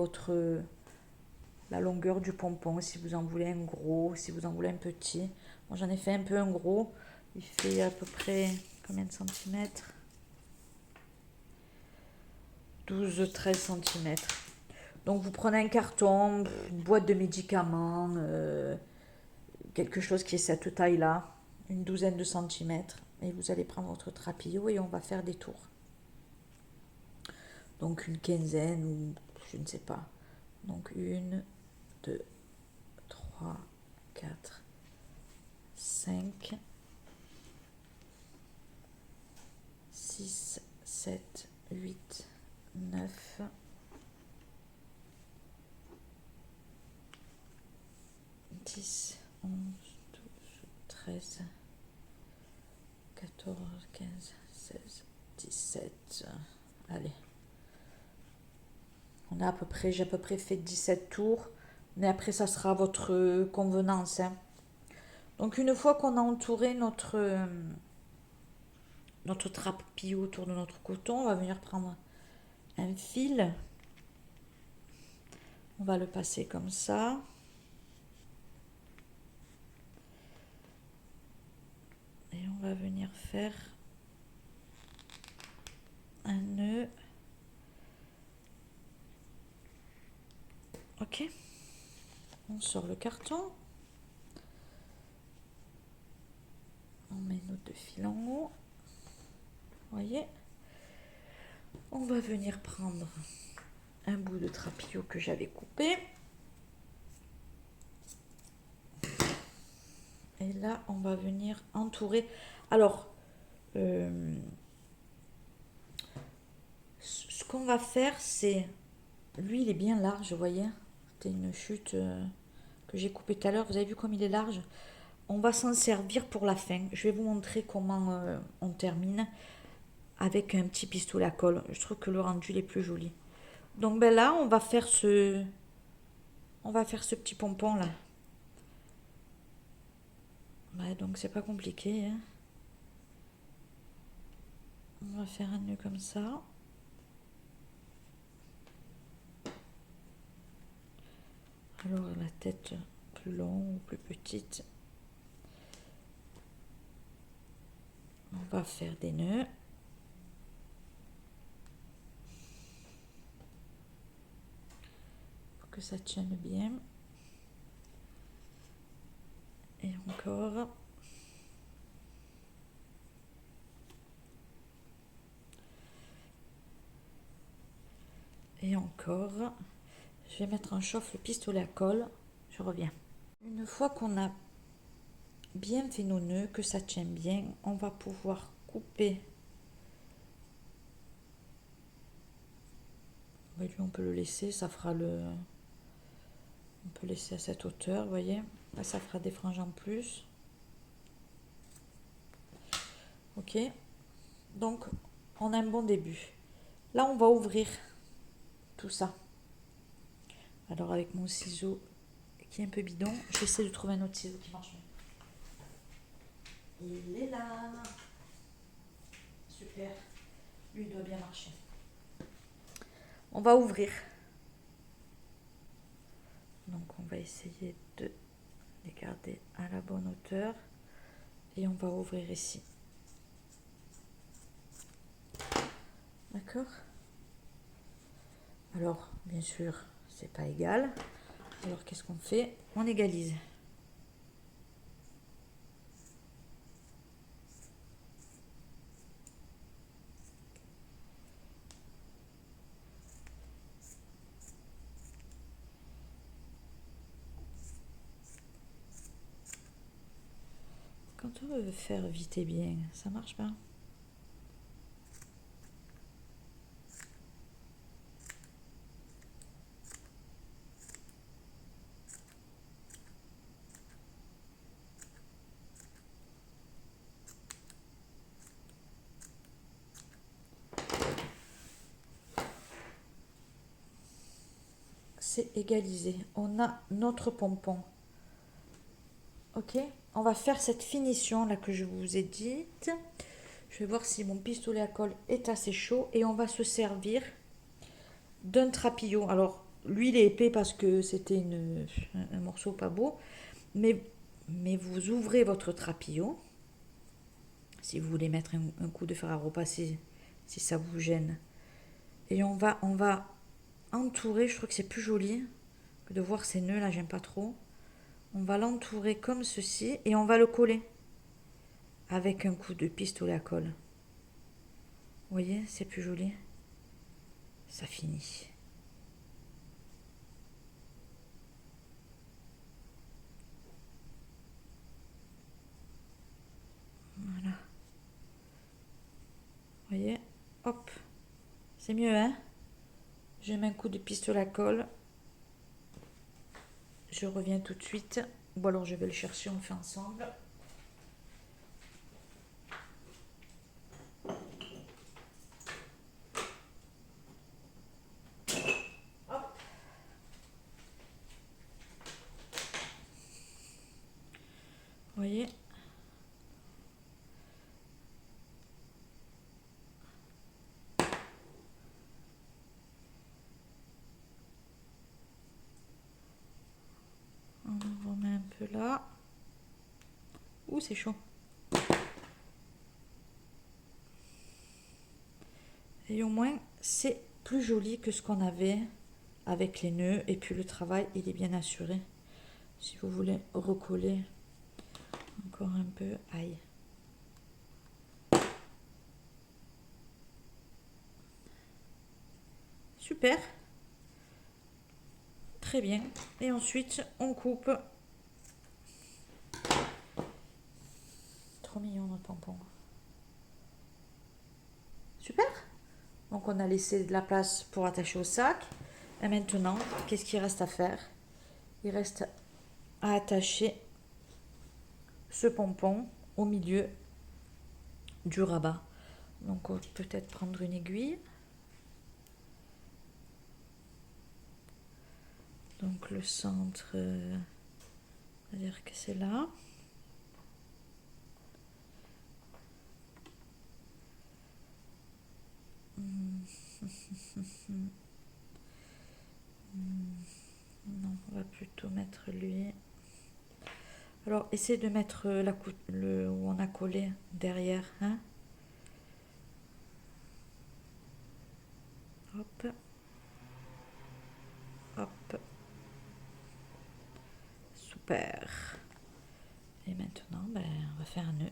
la longueur du pompon, si vous en voulez un gros, si vous en voulez un petit. Moi j'en ai fait un peu un gros, il fait à peu près combien de centimètres? 12-13 cm. Donc vous prenez un carton, une boîte de médicaments, quelque chose qui est cette taille-là, une douzaine de centimètres, et vous allez prendre votre trapillo et on va faire des tours. Donc une quinzaine ou je ne sais pas. Donc 1, 2, 3, 4, 5, 6, 7, 8, 9, 10, 11, 12, 13, 14, 15, 16, 17. Allez. J'ai à peu près fait 17 tours. Mais après, ça sera à votre convenance. Hein. Donc, une fois qu'on a entouré notre trapillo autour de notre coton, on va venir prendre un fil. On va le passer comme ça. Et on va venir faire un nœud. Ok. On sort le carton. On met nos deux fils en haut. Vous voyez? On va venir prendre un bout de trapillo que j'avais coupé. Et là, on va venir entourer. Alors, ce qu'on va faire, c'est... Lui, il est bien large, vous voyez. C'était une chute que j'ai coupée tout à l'heure. Vous avez vu comme il est large? On va s'en servir pour la fin. Je vais vous montrer comment on termine avec un petit pistolet à colle. Je trouve que le rendu il est plus joli. Donc ben là, on va faire ce petit pompon là. Ouais, donc c'est pas compliqué. Hein. On va faire un nœud comme ça. Alors la tête plus longue ou plus petite. On va faire des nœuds. Pour que ça tienne bien. Et encore. Et encore. Je vais mettre en chauffe le pistolet à colle. Je reviens. Une fois qu'on a bien fait nos nœuds, que ça tient bien, on va pouvoir couper. Lui, on peut le laisser, ça fera le... On peut laisser à cette hauteur, vous voyez. Là, ça fera des franges en plus. Ok. Donc, on a un bon début. Là, on va ouvrir tout ça. Alors, avec mon ciseau qui est un peu bidon, je vais essayer de trouver un autre ciseau qui marche mieux. Il est là. Super. Lui, il doit bien marcher. On va ouvrir. Donc, on va essayer de les garder à la bonne hauteur. Et on va ouvrir ici. D'accord? Alors, bien sûr, c'est pas égal. Alors, qu'est-ce qu'on fait? On égalise. Quand on veut faire vite et bien, ça marche pas. c'est égalisé. On a notre pompon. Ok, on va faire cette finition là que je vous ai dite. Je vais voir si mon pistolet à colle est assez chaud et on va se servir d'un trapillon. Alors, lui, il est épais parce que c'était un morceau pas beau, mais vous ouvrez votre trapillon. Si vous voulez mettre un coup de fer à repasser, si ça vous gêne. Et on va entourer, je trouve que c'est plus joli que de voir ces nœuds là, j'aime pas trop. On va l'entourer comme ceci et on va le coller avec un coup de pistolet à colle. Vous voyez, c'est plus joli. Ça finit. Voilà. Vous voyez, hop. C'est mieux, hein? Je mets un coup de pistolet à colle. Je reviens tout de suite. Ou alors je vais le chercher, on le fait ensemble. Hop. Vous voyez? On remet un peu là. Ouh, c'est chaud. Et au moins, c'est plus joli que ce qu'on avait avec les nœuds. Et puis le travail, il est bien assuré. Si vous voulez recoller encore un peu, aïe. Super. Très bien. Et ensuite, on coupe. Trop mignon notre pompon. Super. Donc on a laissé de la place pour attacher au sac. Et maintenant, qu'est-ce qu'il reste à faire? Il reste à attacher ce pompon au milieu du rabat. Donc on peut peut-être prendre une aiguille. Donc le centre, on va dire que c'est là. Non, on va plutôt mettre lui. Alors, essayez de mettre où on a collé derrière. Hein. Hop. Hop. Super. Et maintenant, ben, on va faire un nœud.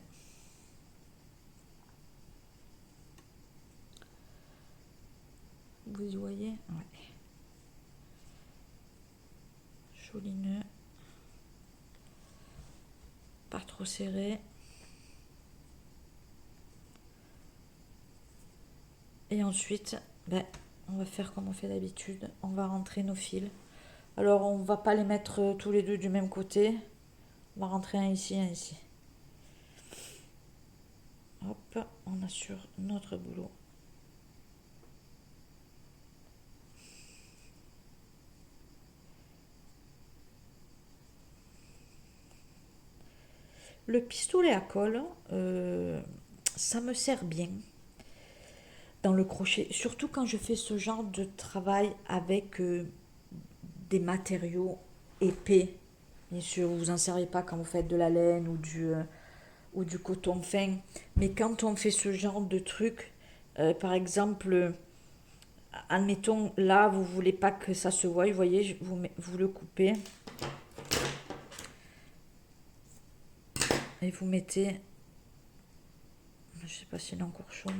Vous y voyez? Ouais. Joli nœud. Pas trop serré. Et ensuite, ben, on va faire comme on fait d'habitude. On va rentrer nos fils. Alors, on va pas les mettre tous les deux du même côté. On va rentrer un ici, un ici. Hop, on assure notre boulot. Le pistolet à colle, ça me sert bien dans le crochet, surtout quand je fais ce genre de travail avec des matériaux épais. Bien sûr, vous en servez pas quand vous faites de la laine ou du coton fin, mais quand on fait ce genre de truc, par exemple, admettons là, vous voulez pas que ça se voie, vous voyez, vous le coupez et vous mettez, je sais pas s'il est encore chaud,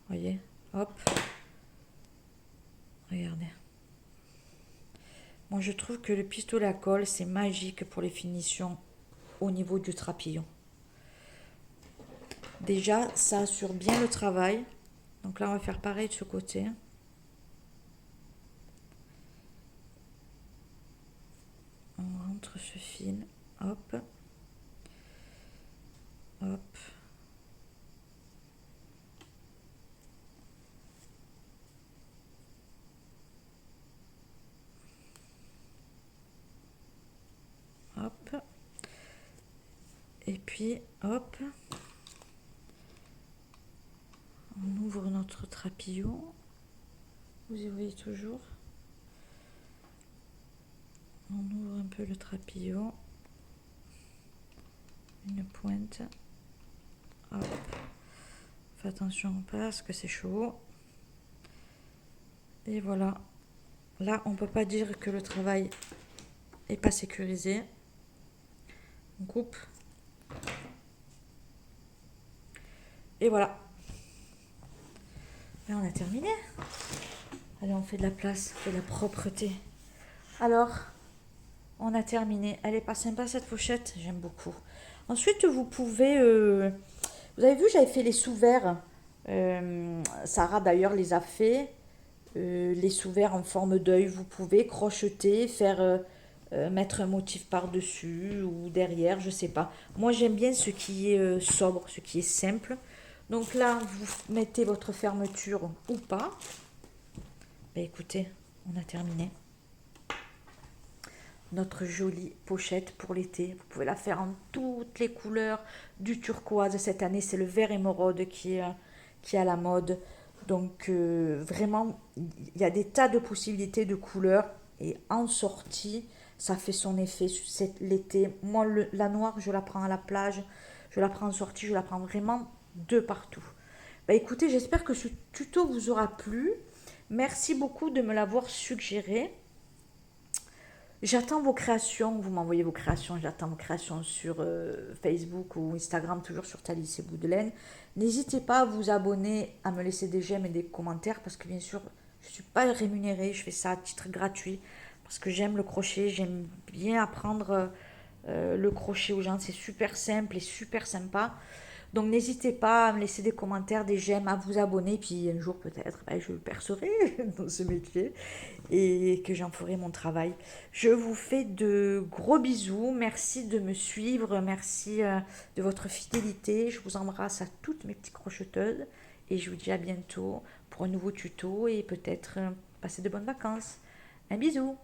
voyez, hop, regardez. Moi, je trouve que le pistolet à colle, c'est magique pour les finitions au niveau du trapillon. Déjà, ça assure bien le travail. Donc là, on va faire pareil de ce côté. On rentre ce fil, hop, hop. puis, hop, on ouvre notre trapillon. Vous y voyez toujours. On ouvre un peu le trapillon. Une pointe. Hop. Fais attention parce que c'est chaud. Et voilà. Là, on ne peut pas dire que le travail n'est pas sécurisé. On coupe. Et voilà. Et on a terminé. Allez, on fait de la place, on fait de la propreté. Alors, on a terminé. Elle est pas sympa cette pochette, j'aime beaucoup. Ensuite, vous pouvez... vous avez vu, j'avais fait les sous-verts. Sarah d'ailleurs les a fait. Les sous-verts en forme d'œil, vous pouvez crocheter, faire mettre un motif par-dessus ou derrière, je sais pas. Moi j'aime bien ce qui est sobre, ce qui est simple. Donc là, vous mettez votre fermeture ou pas. Ben écoutez, on a terminé. Notre jolie pochette pour l'été. Vous pouvez la faire en toutes les couleurs, du turquoise. Cette année, c'est le vert émeraude qui est à la mode. Donc vraiment, il y a des tas de possibilités de couleurs. Et en sortie, ça fait son effet l'été. Moi, la noire, je la prends à la plage. Je la prends en sortie. Je la prends vraiment de partout. Bah écoutez, j'espère que ce tuto vous aura plu. Merci beaucoup de me l'avoir suggéré. J'attends vos créations, vous m'envoyez vos créations, j'attends vos créations sur Facebook ou Instagram, toujours sur Thalys et Boudelaine. N'hésitez pas à vous abonner, à me laisser des j'aime et des commentaires, parce que bien sûr, je ne suis pas rémunérée, je fais ça à titre gratuit, parce que j'aime le crochet, j'aime bien apprendre le crochet aux gens, c'est super simple et super sympa. Donc n'hésitez pas à me laisser des commentaires, des j'aime, à vous abonner, puis un jour peut-être je percerai dans ce métier et que j'en ferai mon travail. Je vous fais de gros bisous, merci de me suivre, merci de votre fidélité, je vous embrasse à toutes mes petites crocheteuses et je vous dis à bientôt pour un nouveau tuto et peut-être passer de bonnes vacances. Un bisou.